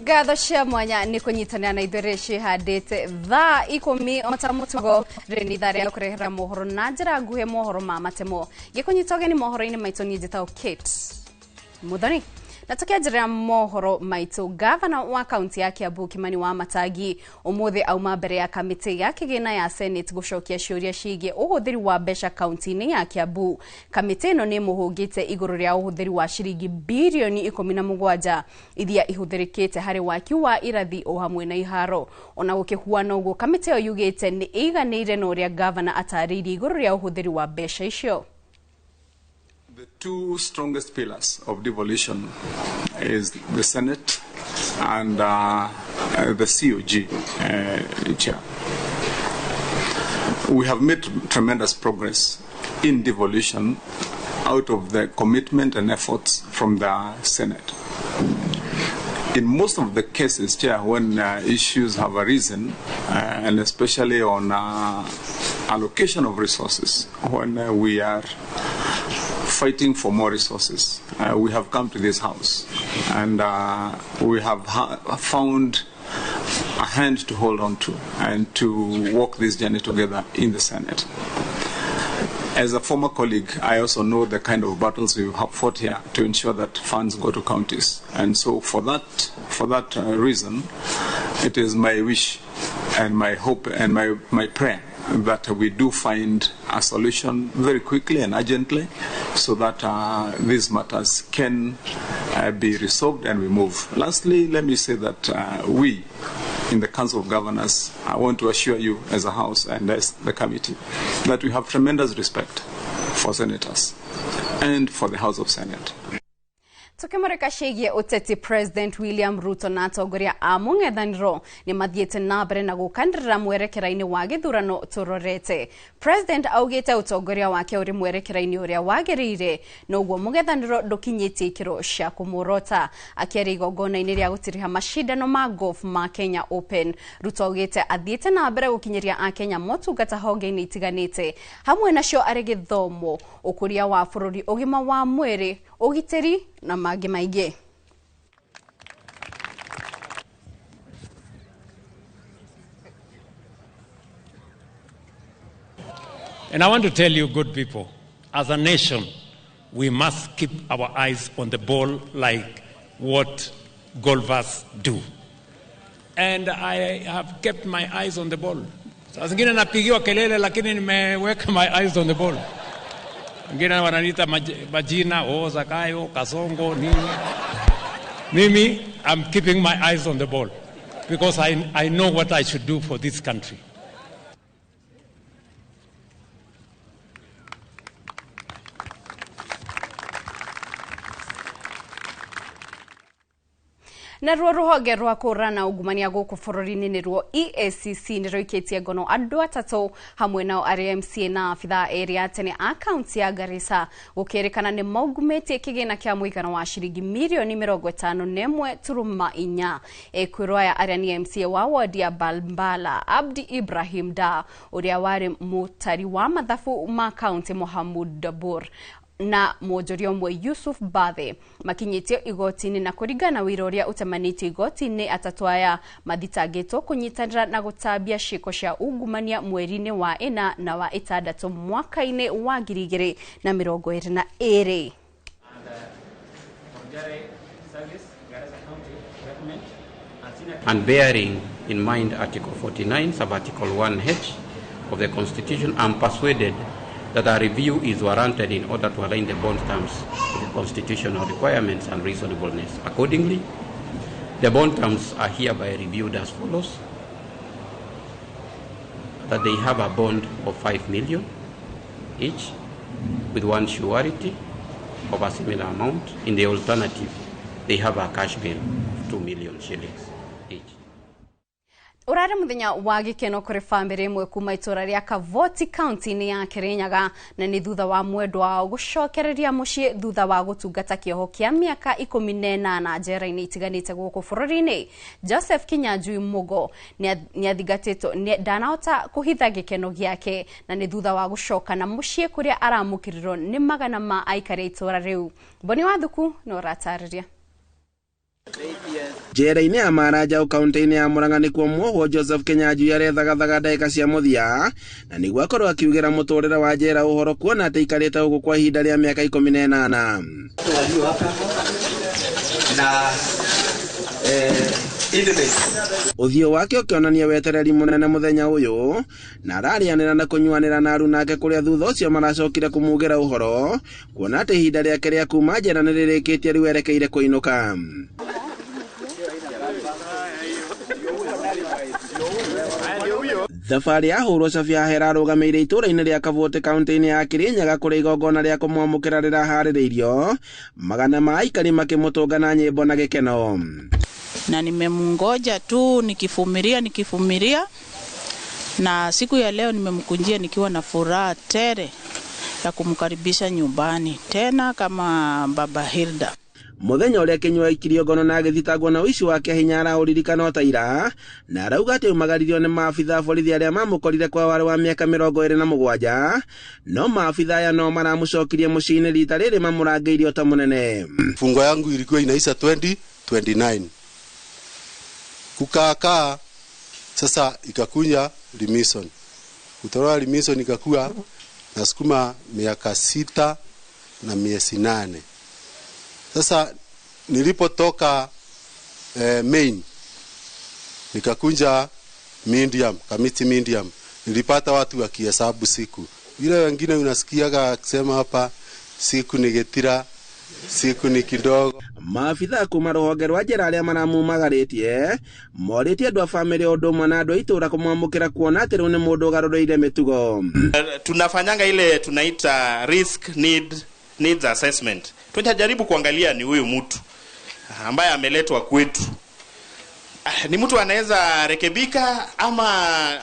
Gatho cia mwanya ni kunyitana na ithure cihandite thaa 10 matamutugo reni thare kurehera mohoro na njira nguhe mohoro ma matemo gikunyitoge ni mohoro-ini maitu ni njitao Kate Muthoni na tukianjira mohoro maitu gavana wa kaunti ya Kiambu Kimani Wamatangi umuthi auma mbere ya kamiti ya kigina ya Senate gucokia ciuria ciigie uhuthiri wa mbeca kaunti-ini ya Kiambu. Kamiti ino ni muhungite iguru ria uhuthiri wa ciringi bilioni 17 iria ihuthirikite hari waki wa irathi o hamwe na iharo. Ona gukihuana uguo kamiti yo yugite ni iganire no ria gavana ataririe iguru ria uhuthiri wa mbeca icio. The two strongest pillars of devolution is the Senate and the COG chair. We have made tremendous progress in devolution out of the commitment and efforts from the Senate. In most of the cases, Chair, when issues have arisen, and especially on allocation of resources, when we are fighting for more resources, we have come to this house and we have found a hand to hold on to and to walk this journey together in the Senate. As a former colleague, I also know the kind of battles we have fought here to ensure that funds go to counties. And so for that reason, it is my wish and my hope and my prayer that we do find a solution very quickly and urgently so that these matters can be resolved and we move. Lastly, let me say that we in the Council of Governors, I want to assure you as a House and as the committee that we have tremendous respect for senators and for the House of Senate. Tukimurika ciigie uteti President William Ruto na atongoria a mung'ethaniro ni mathiete na mbere na gukanirira mwerekera-ini wa githurano turorete. President augite utongoria wake uri mwerekera-ini uria wagirire noguo mung'ethaniro ndukinyitie ikiro cia kumurota. Akiaria igongona-ini ria gutiriha mashindano ma golf ma Kenya Open, Ruto augite athiete na mbere gukinyiria a Kenya motungata honge-ini itiganite hamwe nacio ari githomo, ukuria wa bururi, ugima wa mwiri, ugitiri na magi maige. And I want to tell you, good people, as a nation, we must keep our eyes on the ball like what golfers do. And I have kept my eyes on the ball. Saa zingine napigiwa kelele lakini nimeweka my eyes on the ball. Wengine wananiita majina, Zakayo, Kasongo, nini. Mimi, I'm keeping my eyes on the ball because I know what I should do for this country. Na ruhoge rwa kurana ugumania guku bururi-ini ni ruo EACC ni roiketie ngono andu atatu hamwe nao ari MCA na afitha area tene a kaunti ya Garissa gukirikana ni maugumetie kigina kia muigana wa ciringi milioni 51.4 ekwirwa ya aria ni MCA wa ward ya Balmbala Abdi Ibrahim Da uria wari mutari wa mathabu ma kaunti Mohamud Dabur na mojorio mwe Yusuf Bathe makinyitio igoti-ini na kurigana wira uria utamaniti igoti-ini atatu aya mathitangitwo kunyitanira na gutabia ciiko cia ungumania mweri-ini wa ina na wa itandatu mwaka-ini wa 2022. And bearing in mind Article 49, Sub-Article 1H of the Constitution, I'm persuaded that a review is warranted in order to align the bond terms with the constitutional requirements and reasonableness. Accordingly, the bond terms are hereby reviewed as follows: that they have a bond of 5 million each, with one surety of a similar amount. In the alternative, they have a cash bill of 2 million shillings each. Urare muthenya wa gikeno kuri family imwe kuma itura ria Kavoti county-ini ya Kirinyaga na ni thutha wa mwendwa wao gucokereria mucii thutha wa gutungata kioho kia miaka 18 njera-ini itiganite guku bururi-ini. Joseph Kinyanjui Mugo ni athigatitwo ndanahota kuhitha gikeno giake na ni thutha wa gucoka na mucii kuria aramukirirwo ni magana ma aikari itura riu. Boni wa thuku no ratariria. Njera-inĩ ya Maranja kaunti-inĩ ya Murang'a nĩkuo mwohwo Joseph Kenyanjui arethagathaga ndagĩka cia mũthia na nĩguo akorwo akiugĩra mũtũrĩre wa njera ũhoro kuona atĩ aikarĩte gũkũ kwa ihinda rĩa mĩaka 18. Ũthiũ wake ũkĩonania wetereri mũnene mũthenya ũyũ na ararĩanĩra na kũnyuanĩra na aruna ake kũrĩa thutha ũcio maracokire kũmugĩra ũhoro kuona atĩ ihinda rĩake rĩa kuma njera nĩ rĩrĩkĩtie rĩu erekeire kũinũka. Thabarĩ yahũrwo cabi yahera arũgamĩire itũũra-inĩ rĩa Kavote kaunti-inĩ ya Kirinyaga kũrĩa igongona rĩa kũmwamũkĩra rĩraharĩrĩirio, magana ma aikari makĩmũtũnga na nyĩmbo na gĩkeno. Na nimemungoja tu nikivumilia na siku ya leo nimemkunjia nikiwa na furaha tele ya kumkaribisha nyumbani tena kama baba Hilda. Muthenya ũrĩa Kinyua aikirio ngono na agĩthitangwo na ũici wake hinya araũririkana ta ira na arauga atĩ aumagaririo nĩ maabitha borithi arĩa mamũkorire kwa warĩ wa mĩaka 27 no maabitha aya no maramũcokirie mũciĩ-inĩ rita rĩrĩ mamũrangĩirio ta mũnene. Fungo yangu ilikuwa inaisha 2029 kukaa sasa ikakunya remission, kutoa remission ikakuwa nasukuma miaka 6 na miezi 8. Sasa nilipotoka main nikakunja medium, kamiti medium, nilipata watu wakihesabu siku. Ile wengine unasikiaga akisema hapa siku ni getira, siku ni kidogo. Maabitha kuma rũhonge rwa njera arĩa maramumagarĩtie morĩtie andũ a bamĩrĩ ũndũ ũmwe na andũ a itũũra kũmwamũkĩra kuona atĩ rĩu nĩ mũndũ ũgarũrĩire mĩtugo. Tunafanyanga ile tunaita risk needs assessment. Tunajaribu kuangalia ni huyu mtu ambaye ameletwa kwetu ni mtu anaweza rekebika ama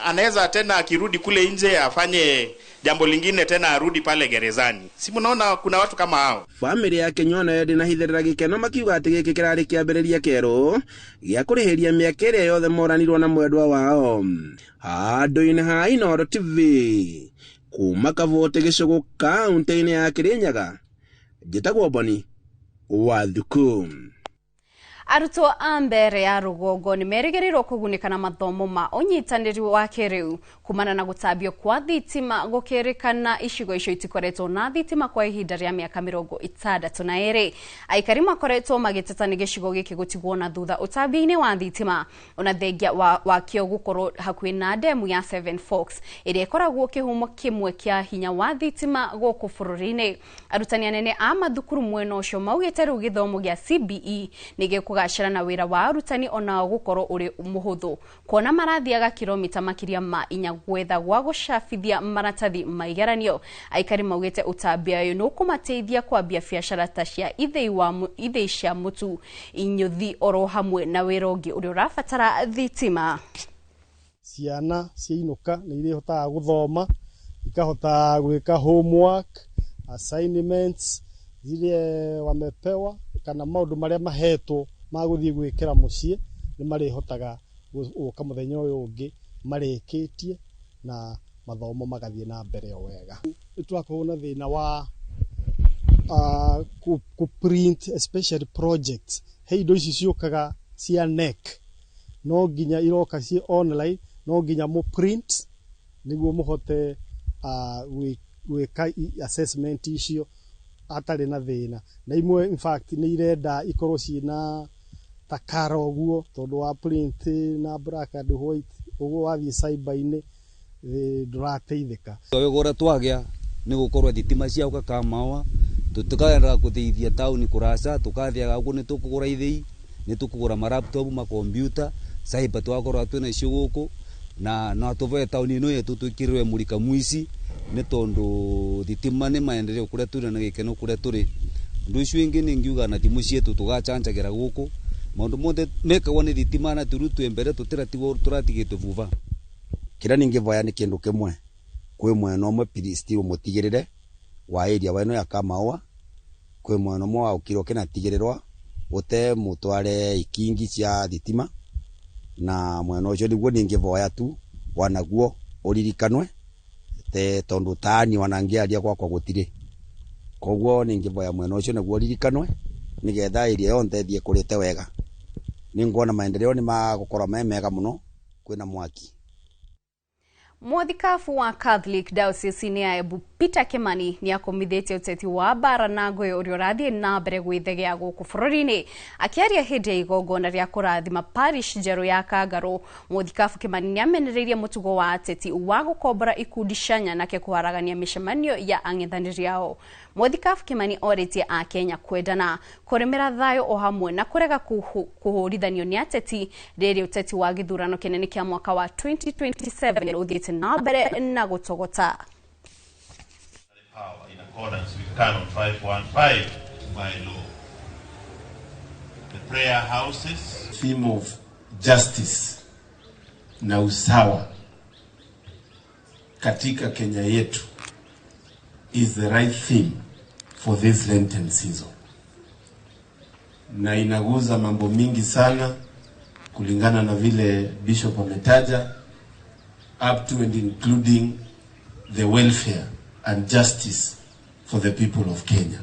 anaweza tena akirudi kule nje afanye jambo lingine tena arudi pale gerezani. Si mnaona kuna watu kama hao. Family yake nyona yedi na hithirira gikeno makiuga ati giki kirari kiambiriria kero gĩa kurihiria mĩaka ĩrĩa yothe moranirwo na mwendwa wao. Handũ-inĩ ha Inooro TV kuma Kavote gĩcũgũ kaunti-inĩ ya Kirinyaga, njĩtagwo Boni wa Thuku. Arutwo a Mbeere ya rũgongo nĩ merĩgĩrĩirwo kũgunĩka na mathomo ma ũnyitanĩri wa kĩrĩu kumana na gũtambio kwa thitima gũkĩrĩkana icigo icio itikoretwo na thitima kwa ihinda rĩa mĩaka 62. Aikari makoretwo magĩteta nĩ gĩcigo gĩkĩ gũtigwo na thutha ũtambia-inĩ wa thitima ona thengia wakĩo gũkorwo hakuhĩ na ndemu ya Seven Forks ĩrĩa ĩkoragwo kĩhumo kĩmwe kĩa hinya wa thitima gũkũ bũrũri-inĩ. Arutani anene a mathukuru mwena ũcio maugĩte rĩu gĩthomo gĩa CBE nĩ gĩkũgacĩra na wĩra wa arutani ona gũkorwo ũrĩ mũhũthũ kuona marathiaga kilomita makiria ma 4 gwetha gwa gũcabithia maratathi ma igeranio. Aikari maugĩte ũtambia ũyũ nĩ ũkũmateithia kwambia biacara ta cia ithĩi cia mũtu, inyuthi oro hamwe na wĩra ũngĩ ũrĩa ũrabatara thitima. Ciana ciainuka nĩ irĩhotaga gũthoma, ikahota gwĩka homework, assignments zile wamepewa kana maũndũ marĩa mahetwo magũthiĩ gwĩkĩra mũciĩ nĩ marĩhotaga gũka mũthenya ũyũ ũngĩ marĩkĩtie na mathomo magathiĩ na mbere wega. Tũrakorwo na thĩna wa print especially projects. He indo ici ciũkaga cia NEC no nginya iroka ci online, no nginya mu print nĩguo mũhote gwĩka assessment icio atarĩ na thĩna. Na imwe in fact nĩ irenda ikorwo ciina takaro guo tondũ wa print na black and white ũguo wathiĩ cyber-inĩ ndũrateithĩka. Wĩgora twagĩa nĩ gũkorwo thitima ciauka kamawa tũtikaenda gũteithia tauni kũraca tũkathiaga gũkũ nĩ tũkũgũra ithĩi, nĩ tũkũgũra ma laptop ma computer cyber twakorwo twĩna icio gũkũ na no tũve tauni ĩno yetu twĩkĩrĩre mũrika muici nĩ tondũ thitima nĩ maendeleo kũrĩa tũrĩ na gĩkeno kũrĩa tũrĩ. Ũndũ ũcio ingĩ nĩ ngiuga na timu ciitũ tũgachanjagĩra gũkũ maũndũ mothe mekagwo nĩ thitima na tũrutwe mbere tũtiratigwo tũratigĩtwo vuva. Kĩrĩa ningĩvoya nĩ kĩndũ kĩmwe kwĩ mwena ũmwe still mũtigĩrĩre wa area wa ĩno ya Kamawa, kwĩ mwena ũmwe wa ũkirwo kĩna tigĩrĩrwa ũte mũtware ikingi cia thitima na mwena ũcio nĩguo ningĩvoya tu wanaguo ũririkanwe tondũ tani wanangĩaria gwakwa gũtirĩ. Koguo ningĩvoya mwena ũcio naguo ũririkanwe nĩgetha area yonthe thiĩ kũrĩte wega ningona maendeleo ni magukora mega muno kwina mwaki. Mwathikafu wa Catholic Diocese ni ya Embu Peter Kimani ni akomithitie uteti wa bara na ngwe uria urathie na mbere gwithegea guku bururi-ini. Akiaria hindi ya igongona ria kurathima parish njeru ya Kangaru, Mwathikafu Kimani ni amenereirie mutugo wa ateti wa gukombora ikundi canya nake kuharagania micemanio ya ang'ethaniri ao. Mwathikafu Kimani oritie a Kenya kwendana, kuremera thayo o hamwe na kurega kuhurithanio ni ateti riri uteti wa githurano kinene kia mwaka wa 2027 uthiite na mbere na gutogota. In accordance with Canon 515 by law. The prayer houses. Theme of justice na usawa katika Kenya yetu is the right theme for this Lenten season. Na inaguza mambo mingi sana kulingana na vile Bishop ametaja, up to and including the welfare and justice for the people of Kenya.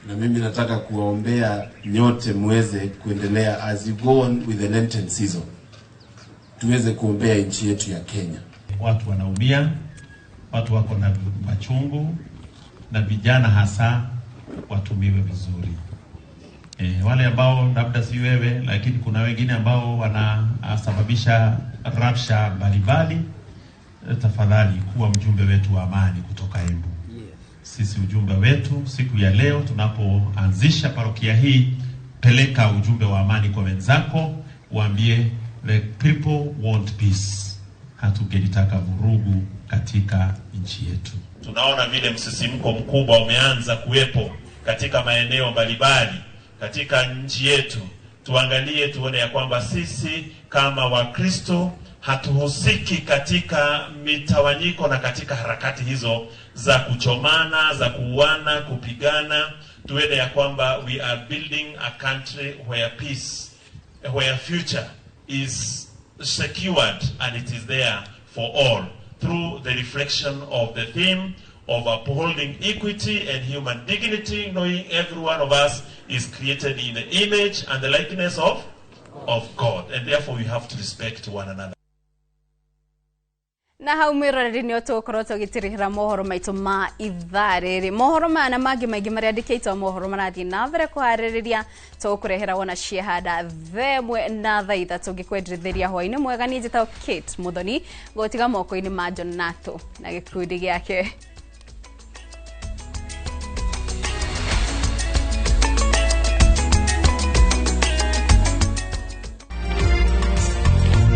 Na mimi nataka kuwaombea nyote muweze kuendelea as you go on with the Lenten season. Tuweze kuombea nchi yetu ya Kenya. Watu wanaumia, watu wako na machungu, na vijana hasa watumiwe vizuri. Wale ambao labda si wewe, lakini kuna wengine ambao wanasababisha rabsha mbalimbali, tafadhali kuwa mjumbe wetu wa amani kutoka Embu. Sisi ujumbe wetu siku ya leo tunapoanzisha parokia hii, peleka ujumbe wa amani kwa wenzako, waambie the people want peace. Hatugelitaka vurugu katika nchi yetu. Tunaona vile msisimko mkubwa umeanza kuwepo katika maeneo mbalimbali katika nchi yetu. Tuangalie tuone ya kwamba sisi kama Wakristo hatuhusiki katika mitawanyiko na katika harakati hizo za kuchomana, za kuuana, kupigana. Tuone ya kwamba we are building a country where peace, where future is secured and it is there for all through the reflection of the theme of upholding equity and human dignity, knowing every one of us is created in the image and the likeness of God, and therefore we have to respect one another. Na haumira ni otukorwo tugitirihira mohoro maitu ma ithariri mohoro mana mangi maingi maria ndikitwo mohoro marathi na mbere kuhaririria tukurehera wona ciehada themwe na thaitha tungikwenderetheria hwaini mwega ni njitao Kate Muthoni gotiga moko-ini ma John Nato na gikundi giake.